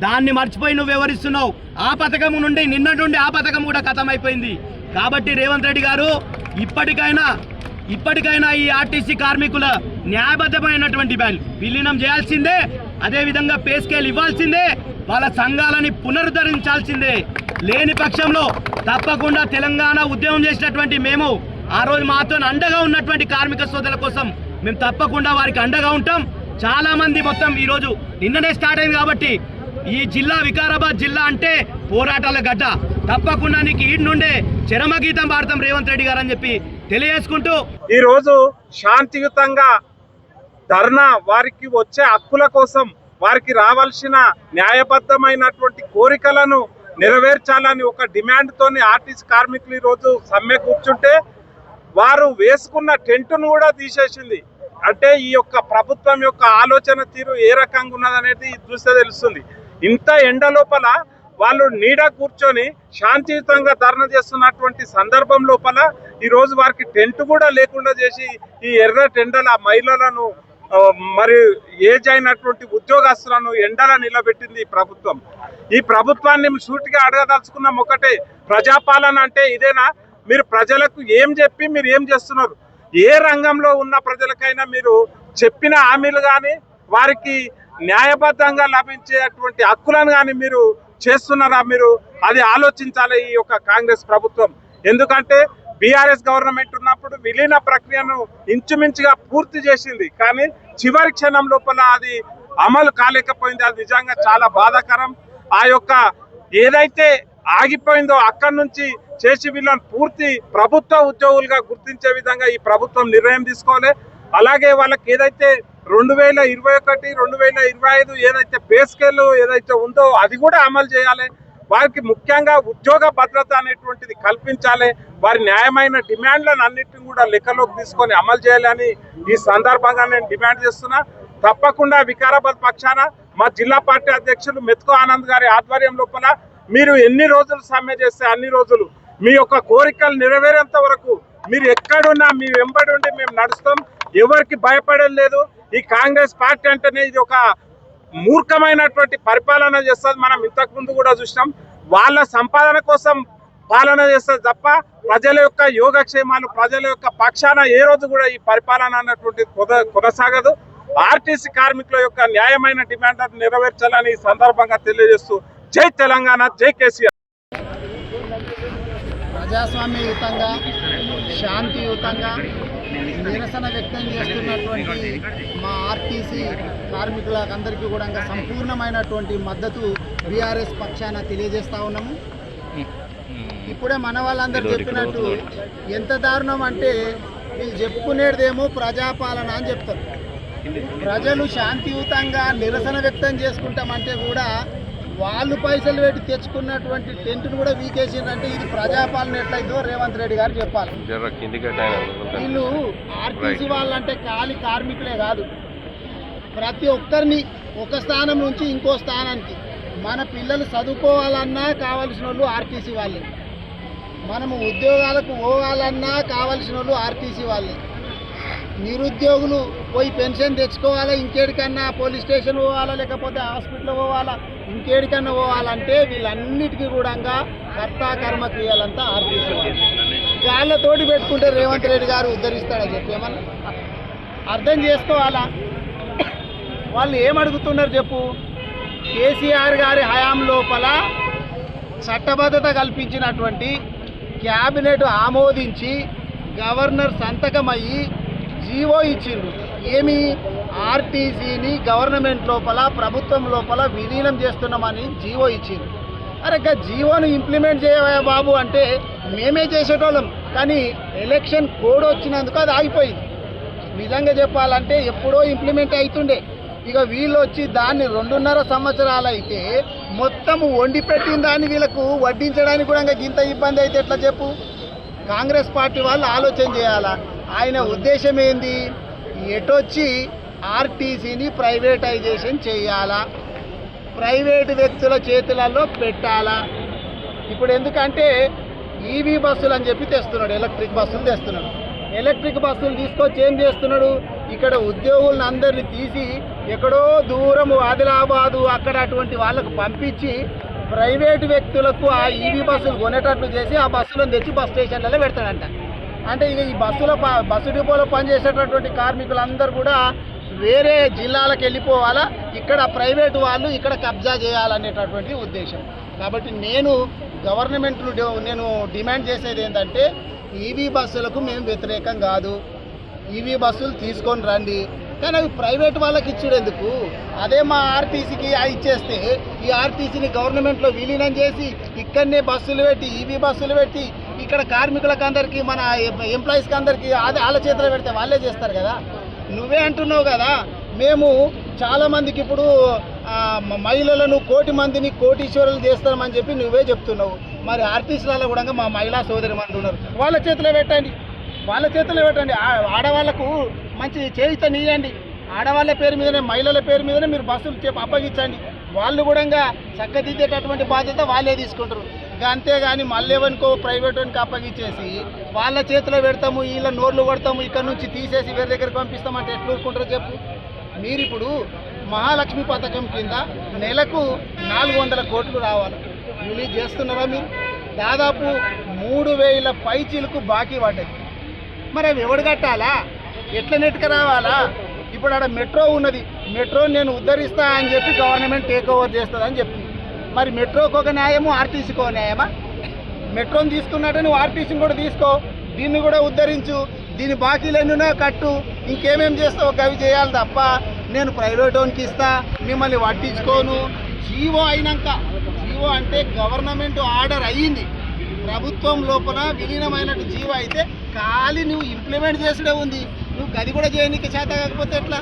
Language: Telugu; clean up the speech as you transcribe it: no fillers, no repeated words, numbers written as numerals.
దాన్ని మర్చిపోయి నువ్వు వివరిస్తున్నావు. ఆ పథకం నుండి నిన్నటి నుండి ఆ పథకం కూడా ఖతమైపోయింది. కాబట్టి రేవంత్ రెడ్డి గారు ఇప్పటికైనా ఈ ఆర్టీసీ కార్మికుల న్యాయబద్ధమైనటువంటి విలీనం చేయాల్సిందే. అదేవిధంగా పే స్కేల్ ఇవ్వాల్సిందే. వాళ్ళ సంఘాలని పునరుద్ధరించాల్సిందే. లేని పక్షంలో తప్పకుండా తెలంగాణ ఉద్యమం చేసినటువంటి మేము ఆ రోజు మాతో అండగా ఉన్నటువంటి కార్మిక సోదరుల కోసం మేము తప్పకుండా వారికి అండగా ఉంటాం. చాలా మంది మొత్తం ఈరోజు నిన్ననే స్టార్ట్ అయింది కాబట్టి ఈ జిల్లా వికారాబాద్ జిల్లా అంటే పోరాటాల గడ్డ. తప్పకుండా నీకు ఈ నుండే చరమగీతం పాడతాం రేవంత్ రెడ్డి గారు అని చెప్పి తెలియజేసుకుంటూ ఈరోజు శాంతియుతంగా ధర్నా వారికి వచ్చే హక్కుల కోసం వారికి రావాల్సిన న్యాయబద్ధమైనటువంటి కోరికలను నెరవేర్చాలని ఒక డిమాండ్తోని ఆర్టీసీ కార్మికులు ఈరోజు సమ్మె కూర్చుంటే వారు వేసుకున్న టెంటును కూడా తీసేసింది. అంటే ఈ యొక్క ప్రభుత్వం యొక్క ఆలోచన తీరు ఏ రకంగా ఉన్నదనేది చూస్తే తెలుస్తుంది. ఇంత ఎండ లోపల వాళ్ళు నీడ కూర్చొని శాంతియుతంగా ధర్నా చేస్తున్నటువంటి సందర్భం లోపల ఈరోజు వారికి టెంట్ కూడా లేకుండా చేసి ఈ ఎర్ర టెండల మహిళలను మరి ఏజ్ అయినటువంటి ఉద్యోగస్తులను ఎండల నిలబెట్టింది ఈ ప్రభుత్వం. ఈ ప్రభుత్వాన్ని సూటిగా అడగదలుచుకున్నాం ఒకటే, ప్రజాపాలన అంటే ఇదేనా? మీరు ప్రజలకు ఏం చెప్పి మీరు ఏం చేస్తున్నారు? ఏ రంగంలో ఉన్న ప్రజలకైనా మీరు చెప్పిన హామీలు కానీ వారికి న్యాయబద్ధంగా లభించేటువంటి హక్కులను కానీ మీరు చేస్తున్నారా? మీరు అది ఆలోచించాలి ఈ యొక్క కాంగ్రెస్ ప్రభుత్వం. ఎందుకంటే బీఆర్ఎస్ గవర్నమెంట్ ఉన్నప్పుడు విలీన ప్రక్రియను ఇంచుమించుగా పూర్తి చేసింది, కానీ చివరి క్షణం లోపల అది అమలు కాలేకపోయింది. అది నిజంగా చాలా బాధాకరం. ఆ యొక్క ఏదైతే ఆగిపోయిందో అక్కడి నుంచి చేసి వీళ్ళని పూర్తి ప్రభుత్వ ఉద్యోగులుగా గుర్తించే విధంగా ఈ ప్రభుత్వం నిర్ణయం తీసుకోవాలి. అలాగే వాళ్ళకి ఏదైతే 2021, 2025 ఏదైతే పే స్కేల్ ఏదైతే ఉందో అది కూడా అమలు చేయాలి. వారికి ముఖ్యంగా ఉద్యోగ భద్రత అనేటువంటిది కల్పించాలి. వారి న్యాయమైన డిమాండ్లను అన్నింటినీ కూడా లెక్కలోకి తీసుకొని అమలు చేయాలని ఈ సందర్భంగా నేను డిమాండ్ చేస్తున్నా. తప్పకుండా వికారాబాద్ పక్షాన మా జిల్లా పార్టీ అధ్యక్షులు మెతుకు ఆనంద్ గారి ఆధ్వర్యం లోపల మీరు ఎన్ని రోజులు సమ్మె చేస్తే అన్ని రోజులు మీ యొక్క కోరికలు నెరవేరేంత వరకు మీరు ఎక్కడున్నా మీ వెంబడి ఉండి మేము నడుస్తాం. ఎవరికి భయపడేది లేదు. ఈ కాంగ్రెస్ పార్టీ అంటేనే ఇది ఒక మూర్ఖమైనటువంటి పరిపాలన చేస్తుంది. మనం ఇంతకు ముందు కూడా చూసినాం. వాళ్ళ సంపాదన కోసం పాలన చేస్తుంది తప్ప ప్రజల యొక్క యోగక్షేమాలు ప్రజల యొక్క పక్షాన ఏ రోజు కూడా ఈ పరిపాలన అన్నటువంటి కొనసాగదు. ఆర్టీసీ కార్మికుల యొక్క న్యాయమైన డిమాండ్లను నెరవేర్చాలని ఈ సందర్భంగా తెలియజేస్తూ జై తెలంగాణ, జై కేసీఆర్. ప్రజాస్వామ్యయుతంగా శాంతియుతంగా నిరసన వ్యక్తం చేస్తున్నటువంటి మా ఆర్టీసీ కార్మికులందరికీ కూడా సంపూర్ణమైనటువంటి మద్దతు బీఆర్ఎస్ పక్షాన తెలియజేస్తూ ఉన్నాము. ఇప్పుడే మన వాళ్ళందరూ చెప్పినట్టు ఎంత దారుణం అంటే వీళ్ళు చెప్పుకునేదేమో ప్రజాపాలన అని చెప్తారు. ప్రజలు శాంతియుతంగా నిరసన వ్యక్తం చేసుకుంటామంటే కూడా వాళ్ళు పైసలు పెట్టి తెచ్చుకున్నటువంటి టెంట్ను కూడా వీకేసిందంటే ఇది ప్రజాపాలన ఎట్లయితే రేవంత్ రెడ్డి గారు చెప్పాలి. వీళ్ళు ఆర్టీసీ వాళ్ళంటే ఖాళీ కార్మికులే కాదు, ప్రతి ఒక్కరిని ఒక స్థానం నుంచి ఇంకో స్థానానికి మన పిల్లలు చదువుకోవాలన్నా కావలసిన వాళ్ళు ఆర్టీసీ వాళ్ళే, మనము ఉద్యోగాలకు పోవాలన్నా కావలసిన వాళ్ళు ఆర్టీసీ వాళ్ళే. నిరుద్యోగులు పోయి పెన్షన్ తెచ్చుకోవాలా, ఇంకేడికన్నా పోలీస్ స్టేషన్ పోవాలా, లేకపోతే హాస్పిటల్ పోవాలా, ఇంకేడికన్నా పోవాలంటే వీళ్ళన్నిటికీ కూడా కర్తా కర్మ క్రియాలంతా ఆర్టీసీ వాళ్ళు. గాళ్ళతోటి పెట్టుకుంటే రేవంత్ రెడ్డి గారు ఉద్ధరిస్తాడని చెప్పి ఏమన్నా అర్థం చేసుకోవాలా? వాళ్ళు ఏమడుగుతున్నారు చెప్పు? కేసీఆర్ గారి హయాం లోపల చట్టబద్ధత కల్పించినటువంటి క్యాబినెట్ ఆమోదించి గవర్నర్ సంతకమయ్యి జీవో ఇచ్చిండ్రు. ఏమి? ఆర్టీసీని గవర్నమెంట్ లోపల ప్రభుత్వం లోపల విలీనం చేస్తున్నామని జీవో ఇచ్చిండ్రు. అరే జీవోను ఇంప్లిమెంట్ చేయవా బాబు అంటే మేమే చేసేటోళ్ళం, కానీ ఎలక్షన్ కోడ్ వచ్చినందుకు అది ఆగిపోయింది. నిజంగా చెప్పాలంటే ఎప్పుడో ఇంప్లిమెంట్ అవుతుండే. ఇక వీళ్ళు వచ్చి దాన్ని 2.5 సంవత్సరాలు అయితే మొత్తం వండి పెట్టిన దాన్ని వీళ్ళకు వడ్డించడానికి కూడా ఇంత ఇబ్బంది అయితే ఎట్లా చెప్పు? కాంగ్రెస్ పార్టీ వాళ్ళు ఆలోచన చేయాలా. ఆయన ఉద్దేశం ఏంది? ఎటొచ్చి ఆర్టీసీని ప్రైవేటైజేషన్ చేయాలా, ప్రైవేటు వ్యక్తుల చేతులలో పెట్టాలా. ఇప్పుడు ఎందుకంటే ఈవీ బస్సులు అని చెప్పి తెస్తున్నాడు, ఎలక్ట్రిక్ బస్సులు తెస్తున్నాడు. ఎలక్ట్రిక్ బస్సులు తీసుకొచ్చి ఏం చేస్తున్నాడు, ఇక్కడ ఉద్యోగులను అందరిని తీసి ఎక్కడో దూరం ఆదిలాబాదు అక్కడ అటువంటి వాళ్ళకు పంపించి ప్రైవేటు వ్యక్తులకు ఆ ఈవీ బస్సులు కొనేటట్లు చేసి ఆ బస్సులను తెచ్చి బస్ స్టేషన్లలో పెడతాడంట. అంటే ఇక ఈ బస్సు డిపోలో పనిచేసేటటువంటి కార్మికులందరూ కూడా వేరే జిల్లాలకు వెళ్ళిపోవాలా, ఇక్కడ ప్రైవేటు వాళ్ళు ఇక్కడ కబ్జా చేయాలనేటటువంటి ఉద్దేశం. కాబట్టి నేను గవర్నమెంట్ను నేను డిమాండ్ చేసేది ఏంటంటే ఈవీ బస్సులకు మేము వ్యతిరేకం కాదు, ఈవీ బస్సులు తీసుకొని రండి, కానీ అవి ప్రైవేట్ వాళ్ళకి ఇచ్చేందుకు. అదే మా ఆర్టీసీకి ఇచ్చేస్తే ఈ ఆర్టీసీని గవర్నమెంట్లో విలీనం చేసి ఇక్కడనే బస్సులు పెట్టి ఈవీ బస్సులు పెట్టి ఇక్కడ కార్మికులకు అందరికీ మన ఎంప్లాయీస్కి అందరికీ అదే వాళ్ళ చేతిలో పెడితే వాళ్ళే చేస్తారు కదా. నువ్వే అంటున్నావు కదా మేము చాలామందికి ఇప్పుడు మహిళలను 1 కోటి మందిని కోటీశ్వరులు చేస్తామని చెప్పి నువ్వే చెప్తున్నావు. మరి ఆర్టీసీలలో కూడా మా మహిళా సోదరి మంది ఉన్నారు, వాళ్ళ చేతిలో పెట్టండి, వాళ్ళ చేతిలో పెట్టండి. ఆడవాళ్లకు మంచి చేయితనియండి, ఆడవాళ్ళ పేరు మీదనే మహిళల పేరు మీదనే మీరు బస్సులు అప్పగించండి, వాళ్ళు కూడా చక్కదిద్దేటటువంటి బాధ్యత వాళ్ళే తీసుకుంటారు. అంతేగాని మళ్ళేవనుకో ప్రైవేట్ వానికి అప్పగించేసి వాళ్ళ చేతిలో పెడతాము, వీళ్ళ నోర్లు కొడతాము, ఇక్కడ నుంచి తీసేసి వేరే దగ్గరికి పంపిస్తామంటే ఎట్లా ఊరుకుంటారో చెప్పు. మీరు ఇప్పుడు మహాలక్ష్మి పథకం కింద నెలకు 400 కోట్లు రావాలి, రిలీజ్ చేస్తున్నారా మీరు? దాదాపు 3000 పైచీలకు బాకీ పడ్డది. మరి అవి ఎవడు కట్టాలా, ఎట్లా నెట్టుకు రావాలా? ఇప్పుడు ఆడ మెట్రో ఉన్నది, మెట్రోని నేను ఉద్ధరిస్తా అని చెప్పి గవర్నమెంట్ టేక్ ఓవర్ చేస్తుందని చెప్తుంది. మరి మెట్రోకి ఒక న్యాయము, ఆర్టీసీకి ఒక న్యాయమా? మెట్రోని తీసుకున్నట్టు నువ్వు ఆర్టీసీని కూడా తీసుకో, దీన్ని కూడా ఉద్ధరించు, దీని బాకీలెన్నో కట్టు, ఇంకేమేం చేస్తావు అవి చేయాలి తప్ప నేను ప్రైవేట్ ఓన్కి ఇస్తా మిమ్మల్ని పట్టించుకోను. జీవో అయినాక, జీవో అంటే గవర్నమెంట్ ఆర్డర్ అయ్యింది, ప్రభుత్వం లోపల విలీనమైనట్టు జీవో అయితే ఖాళీ నువ్వు ఇంప్లిమెంట్ చేసుడే ఉంది, నువ్వు గది కూడా చేయనీకి చేత కాకపోతే ఎట్లా?